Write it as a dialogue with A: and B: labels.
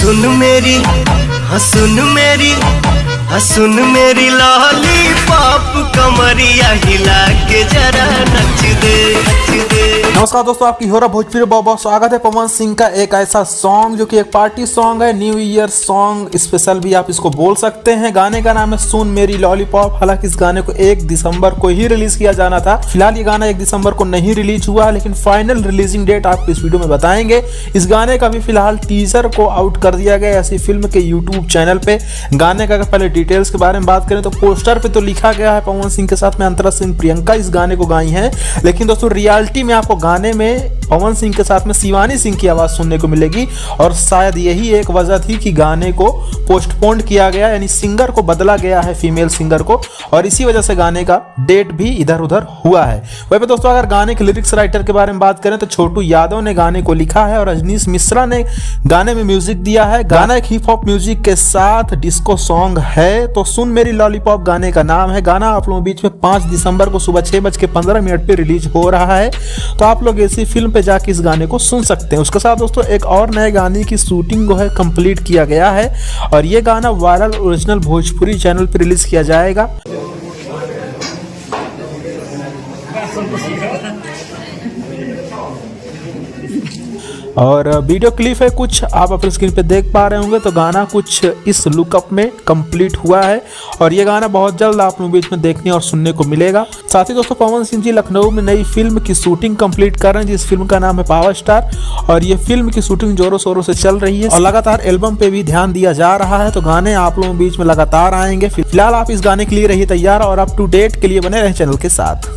A: सुन मेरी, हाँ सुन मेरी, हाँ सुन मेरी लॉलीपॉप कमरिया हिला के जरा नच दे, नच दे।
B: नमस्कार दोस्तों, आपकी हो रहा भोजपुरी बहुत बहुत स्वागत है। पवन सिंह का एक ऐसा सॉन्ग जो कि एक पार्टी सॉन्ग है, न्यू ईयर सॉन्ग स्पेशल भी आप इसको बोल सकते हैं। गाने का नाम है सुन मेरी लॉलीपॉप। हालांकि इस गाने को 1 दिसंबर को ही रिलीज किया जाना था। फिलहाल ये गाना 1 दिसंबर को नहीं रिलीज हुआ, लेकिन फाइनल रिलीजिंग डेट आपको इस वीडियो में बताएंगे। इस गाने का भी फिलहाल टीजर को आउट कर दिया गया ऐसी फिल्म के यूट्यूब चैनल पे। गाने का अगर पहले डिटेल्स के बारे में बात करें तो पोस्टर पे तो लिखा गया है पवन सिंह के साथ में अंतरा सिंह प्रियंका इस गाने को गाई हैं, लेकिन दोस्तों रियलिटी में आपको गाने में पवन सिंह के साथ में शिवानी सिंह की आवाज सुनने को मिलेगी। और शायद यही एक वजह थी कि गाने को पोस्टपोन्ड किया गया, यानी सिंगर को बदला गया है, फीमेल सिंगर को, और इसी वजह से गाने का डेट भी इधर उधर हुआ है। वहीं पे दोस्तों अगर गाने के लिरिक्स राइटर के बारे में बात करें तो छोटू यादव ने गाने को लिखा है और रजनीश मिश्रा ने गाने में म्यूजिक दिया है। गाना एक हिप हॉप म्यूजिक के साथ डिस्को सॉन्ग है। तो सुन मेरी लॉलीपॉप गाने का नाम है। गाना आप लोगों के बीच में 5 दिसंबर को सुबह 6:15 पे रिलीज हो रहा है। तो आप लोग ऐसी फिल्म पे जाके इस गाने को सुन सकते हैं। उसके साथ दोस्तों एक और नए गाने की शूटिंग को है कंप्लीट किया गया है और ये गाना वायरल ओरिजिनल भोजपुरी चैनल पे रिलीज किया जाएगा। और वीडियो क्लिप है कुछ आप अपनी स्क्रीन पे देख पा रहे होंगे। तो गाना कुछ इस लुकअप में कंप्लीट हुआ है और ये गाना बहुत जल्द आप लोगों के बीच में देखने और सुनने को मिलेगा। साथ ही दोस्तों पवन सिंह जी लखनऊ में नई फिल्म की शूटिंग कंप्लीट कर रहे हैं, जिस फिल्म का नाम है पावर स्टार, और ये फिल्म की शूटिंग जोरों शोरों से चल रही है और लगातार एल्बम पे भी ध्यान दिया जा रहा है। तो गाने आप लोगों के बीच में लगातार आएंगे। फिलहाल आप इस गाने के लिए रहिए तैयार और अप टू डेट के लिए बने रहे चैनल के साथ।